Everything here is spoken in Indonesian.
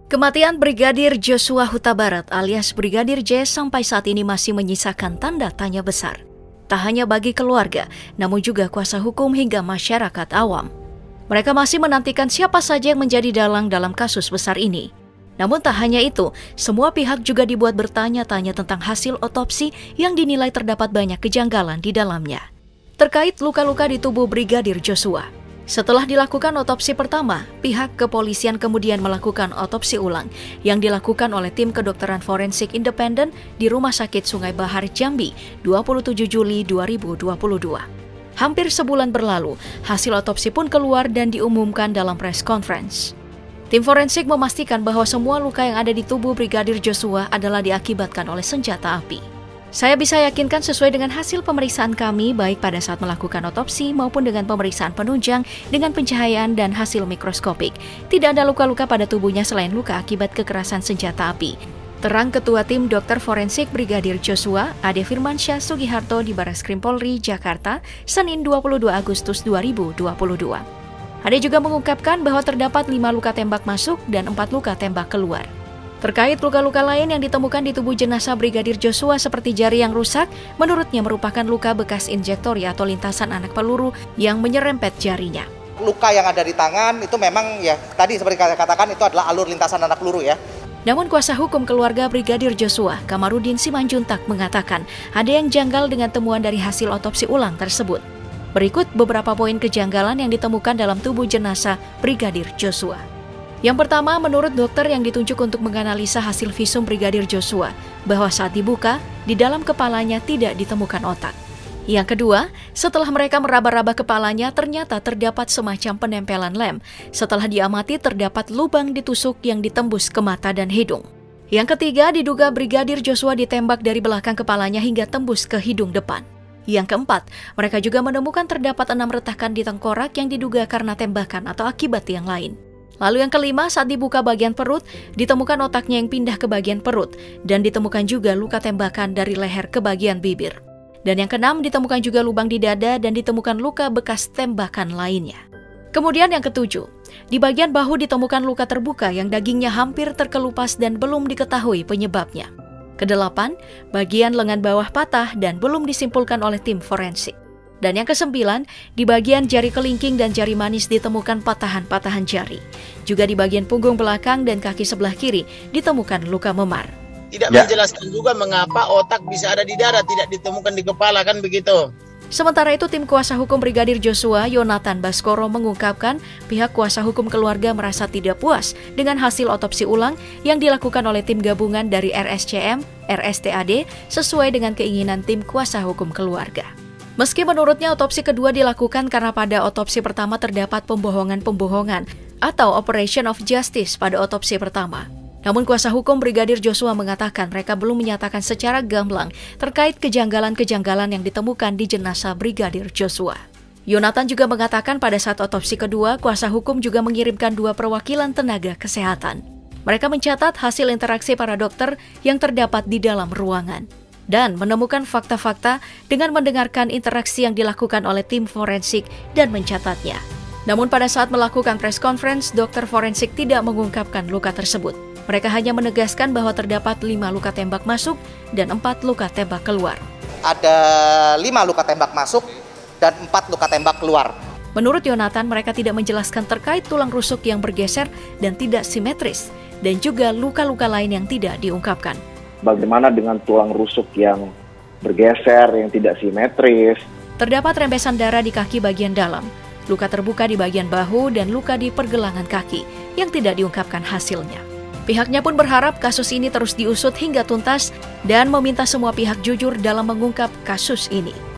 Kematian Brigadir Joshua Huta Barat alias Brigadir J sampai saat ini masih menyisakan tanda tanya besar. Tak hanya bagi keluarga, namun juga kuasa hukum hingga masyarakat awam. Mereka masih menantikan siapa saja yang menjadi dalang dalam kasus besar ini. Namun tak hanya itu, semua pihak juga dibuat bertanya-tanya tentang hasil otopsi yang dinilai terdapat banyak kejanggalan di dalamnya. Terkait luka-luka di tubuh Brigadir Joshua. Setelah dilakukan otopsi pertama, pihak kepolisian kemudian melakukan otopsi ulang yang dilakukan oleh tim kedokteran forensik independen di Rumah Sakit Sungai Bahar Jambi 27 Juli 2022. Hampir sebulan berlalu, hasil otopsi pun keluar dan diumumkan dalam press conference. Tim forensik memastikan bahwa semua luka yang ada di tubuh Brigadir Joshua adalah diakibatkan oleh senjata api. Saya bisa yakinkan sesuai dengan hasil pemeriksaan kami baik pada saat melakukan otopsi maupun dengan pemeriksaan penunjang dengan pencahayaan dan hasil mikroskopik. Tidak ada luka-luka pada tubuhnya selain luka akibat kekerasan senjata api. Terang Ketua Tim Dokter Forensik Brigadir Joshua, Ade Firmansyah Sugiharto di Barreskrim Polri, Jakarta, Senin 22 Agustus 2022. Ade juga mengungkapkan bahwa terdapat 5 luka tembak masuk dan 4 luka tembak keluar. Terkait luka-luka lain yang ditemukan di tubuh jenazah Brigadir Joshua seperti jari yang rusak, menurutnya merupakan luka bekas injektori atau lintasan anak peluru yang menyerempet jarinya. Luka yang ada di tangan itu memang ya tadi seperti saya katakan itu adalah alur lintasan anak peluru ya. Namun kuasa hukum keluarga Brigadir Joshua, Kamarudin Simanjuntak mengatakan ada yang janggal dengan temuan dari hasil otopsi ulang tersebut. Berikut beberapa poin kejanggalan yang ditemukan dalam tubuh jenazah Brigadir Joshua. Yang pertama, menurut dokter yang ditunjuk untuk menganalisa hasil visum Brigadir Joshua, bahwa saat dibuka, di dalam kepalanya tidak ditemukan otak. Yang kedua, setelah mereka meraba-raba kepalanya, ternyata terdapat semacam penempelan lem. Setelah diamati, terdapat lubang ditusuk yang ditembus ke mata dan hidung. Yang ketiga, diduga Brigadir Joshua ditembak dari belakang kepalanya hingga tembus ke hidung depan. Yang keempat, mereka juga menemukan terdapat 6 retakan di tengkorak yang diduga karena tembakan atau akibat yang lain. Lalu yang kelima, saat dibuka bagian perut, ditemukan otaknya yang pindah ke bagian perut, dan ditemukan juga luka tembakan dari leher ke bagian bibir. Dan yang keenam, ditemukan juga lubang di dada dan ditemukan luka bekas tembakan lainnya. Kemudian yang ketujuh, di bagian bahu ditemukan luka terbuka yang dagingnya hampir terkelupas dan belum diketahui penyebabnya. Kedelapan, bagian lengan bawah patah dan belum disimpulkan oleh tim forensik. Dan yang kesembilan, di bagian jari kelingking dan jari manis ditemukan patahan-patahan jari. Juga di bagian punggung belakang dan kaki sebelah kiri ditemukan luka memar. Tidak menjelaskan juga mengapa otak bisa ada di dada, tidak ditemukan di kepala, kan begitu. Sementara itu, tim kuasa hukum Brigadir Joshua, Yonatan Baskoro, mengungkapkan pihak kuasa hukum keluarga merasa tidak puas dengan hasil otopsi ulang yang dilakukan oleh tim gabungan dari RSCM, RSTAD sesuai dengan keinginan tim kuasa hukum keluarga. Meski menurutnya otopsi kedua dilakukan karena pada otopsi pertama terdapat pembohongan-pembohongan atau operation of justice pada otopsi pertama. Namun kuasa hukum Brigadir Joshua mengatakan mereka belum menyatakan secara gamblang terkait kejanggalan-kejanggalan yang ditemukan di jenazah Brigadir Joshua. Yonatan juga mengatakan pada saat otopsi kedua, kuasa hukum juga mengirimkan 2 perwakilan tenaga kesehatan. Mereka mencatat hasil interaksi para dokter yang terdapat di dalam ruangan dan menemukan fakta-fakta dengan mendengarkan interaksi yang dilakukan oleh tim forensik dan mencatatnya. Namun pada saat melakukan press conference, dokter forensik tidak mengungkapkan luka tersebut. Mereka hanya menegaskan bahwa terdapat 5 luka tembak masuk dan 4 luka tembak keluar. Ada 5 luka tembak masuk dan 4 luka tembak keluar. Menurut Yonatan, mereka tidak menjelaskan terkait tulang rusuk yang bergeser dan tidak simetris, dan juga luka-luka lain yang tidak diungkapkan. Bagaimana dengan tulang rusuk yang bergeser, yang tidak simetris? Terdapat rembesan darah di kaki bagian dalam, luka terbuka di bagian bahu, dan luka di pergelangan kaki yang tidak diungkapkan hasilnya. Pihaknya pun berharap kasus ini terus diusut hingga tuntas dan meminta semua pihak jujur dalam mengungkap kasus ini.